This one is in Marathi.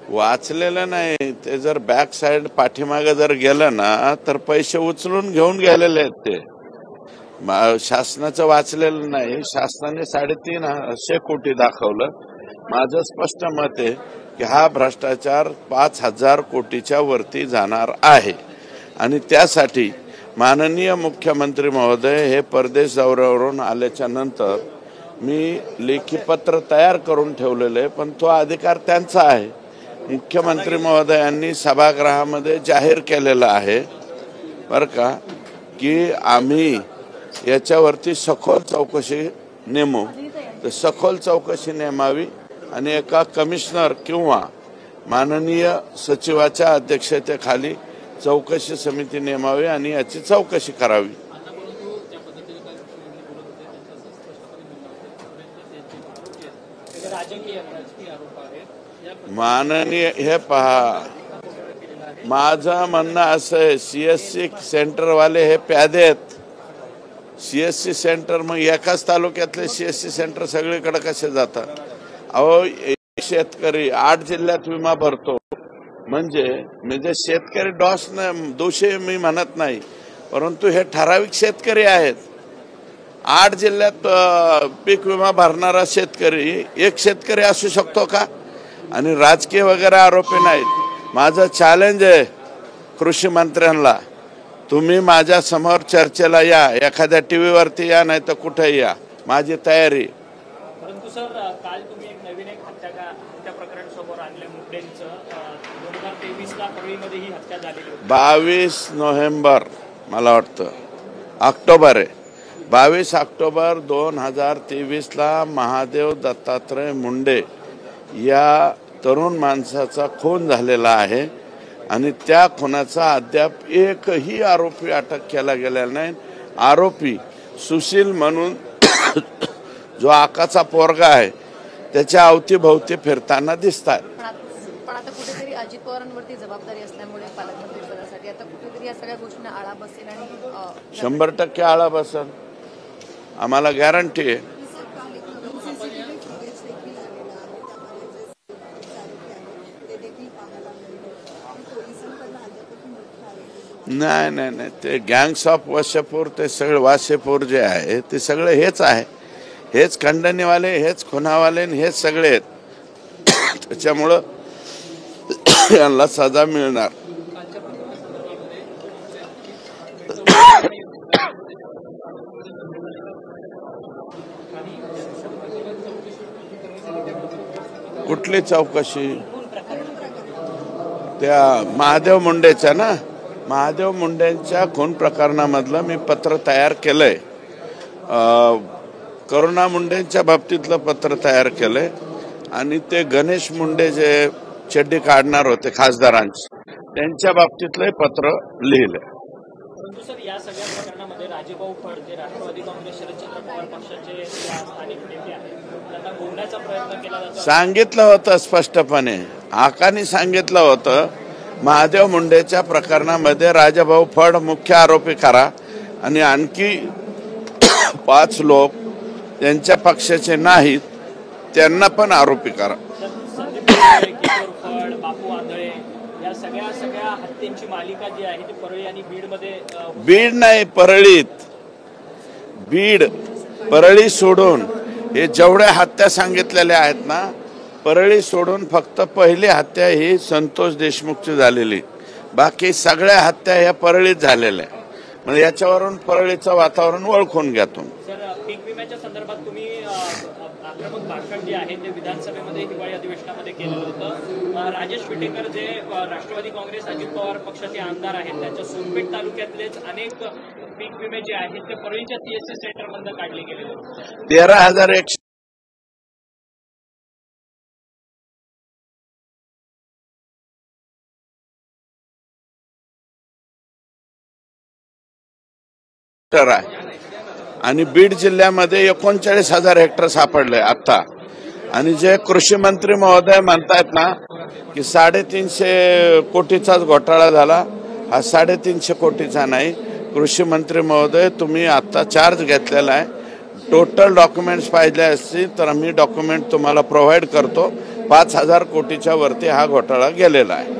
वाचलेलं नाही ते. जर बॅक साइड पाठीमागे जर गेलं ना तर पैसे उचलून घेऊन गेलेले आहेत ते. शासनाचं वाचलेलं नाही. शासनाने 350 कोटी दाखवलं. माझं स्पष्ट मत आहे की हा भ्रष्टाचार 5000 कोटीच्या वरती जाणार आहे आणि त्यासाठी माननीय मुख्यमंत्री महोदय हे परदेश दौऱ्यावरून आल्याच्या नंतर मी लेखी पत्र तयार करून ठेवलेले आहे, पण तो अधिकार त्यांचा आहे. मुख्यमंत्री महोदयांनी सभागृहामध्ये जाहीर केलेला आहे बरं का की आम्ही याच्यावरती सखोल चौकशी नेमू. तर सखोल चौकशी नेमावी आणि एका कमिशनर किंवा माननीय सचिवाच्या अध्यक्षतेखाली चौकशी समिती नेमावी आणि याची चौकशी करावी. माननीय हे पहा, माझं म्हणणं असं आहे, CSC सेंटरवाले हे प्यादे आहेत. CSC सेंटर मग एकाच तालुक्यातले CSC सेंटर सगळीकडे कसे जातात? अहो, शेतकरी 8 जिल्ह्यात विमा भरतो म्हणजे शेतकरी दोषी मी म्हणत नाही, परंतु हे ठराविक शेतकरी आहेत. 8 जिल्ह्यात पीक विमा भरणारा शेतकरी एक शेतकरी असू शकतो का? आणि राजकीय वगैरे आरोपी नाहीत. माझं चॅलेंज आहे कृषी मंत्र्यांना, तुम्ही माझ्या समोर चर्चेला या, एखाद्या टीव्ही वरती या, नाही तर कुठेही या, माझी तयारी. परंतु सर, काल तुम्ही नवीन हत्या प्रकरण समोर आणले मुंडेंचं. 2023 ला परळीमध्ये ही हत्या झालेली होती. 22 नोव्हेंबर मला वाटतं ऑक्टोबर आहे. 22 ऑक्टोबर 2023 ला महादेव दत्तात्रय मुंडे या तरुण माणसाचा खून झालेला आहे आणि त्या खुनाचा अद्याप एकही आरोपी अटक केला गेलेला नाही. आरोपी सुशील म्हणून जो आकाचा पोरगा आहे त्याच्या अवतीभोवती फिरताना दिसतात. पण आता कुठेतरी अजित पवारांवरती जबाबदारी असल्यामुळे पालकमंत्री पदासाठी आता कुठेतरी या सगळ्या गोष्टींना आळा बसेल आणि 100% आळा बसेल, आम्हाला गॅरंटी आहे. नाही, ते गँग्स ऑफ वासेपूर, ते सगळे वासेपूर जे आहे ते सगळे हेच आहे. हेच खंडणीवाले, हेच खुनावाले, हेच सगळे आहेत. त्याच्यामुळं यांना सजा मिळणार. कुठली चौकशी? त्या महादेव मुंडेच्या ना, महादेव मुंडेंच्या खून प्रकरणामधलं मी पत्र तयार केलंय. करुणा मुंडेंच्या बाबतीतलं पत्र तयार केलंय आणि ते गणेश मुंडे जे चड्डी काढणार होते खासदारांची, त्यांच्या बाबतीतलं पत्र लिहिलंय. परंतु सर, या सगळ्या प्रकरणामध्ये राजेभाऊ फड जे राष्ट्रवादी काँग्रेस शरदचंद्र पवार पक्षाचे स्थानिक नेते आहेत, त्यांना गोवण्याचा प्रयत्न केला जातो. सांगितलं होतं स्पष्टपणे, आकानी सांगितलं होतं महादेव मुंडेच्या प्रकरणामध्ये राजाभाऊ फड मुख्य आरोपी करा आणि आणखी 5 लोक त्यांच्या पक्षाचे नाहीत त्यांना पण आरोपी करा. बापू आंधळे या सगळ्या हत्येची मालिका जी आहे ती परळी आणि बीडमध्ये. बीड नाही, परळीत. परळी सोडून हे जेवढ्या हत्या सांगितलेल्या आहेत ना, परळी सोडून फक्त पहिली हत्या ही संतोष देशमुखची झालेली, बाकी सगळ्या हत्या ह्या परळीत झालेल्या. म्हणजे याच्यावरून परळीचं वातावरण ओळखून घ्या तुम्ही. सर, पीक विम्याच्या संदर्भात तुम्ही आक्रमक भाषण जे आहे ते विधानसभेमध्ये हिवाळी अधिवेशनामध्ये केलेलं होतं. राजेश विटेकर जे राष्ट्रवादी काँग्रेस अजित पवार पक्षाचे आमदार आहेत, त्यांच्या सोनपेठ तालुक्यातलेच अनेक पीक विमे जे आहेत ते परळीच्या CSC सेंटरमधून काढले गेलेले होते. 13,100 आहे आणि बीड जिल्ह्यामध्ये 39,000 हेक्टर सापडले आता. आणि जे कृषी मंत्री महोदय म्हणतायत ना की 350 कोटीचाच घोटाळा झाला, हा 350 कोटीचा नाही. कृषी मंत्री महोदय, तुम्ही आता चार्ज घेतलेला आहे. टोटल डॉक्युमेंट्स पाहिजे असतील तर आम्ही डॉक्युमेंट तुम्हाला प्रोव्हाइड करतो. 5,000 कोटीच्या वरती हा घोटाळा गेलेला आहे.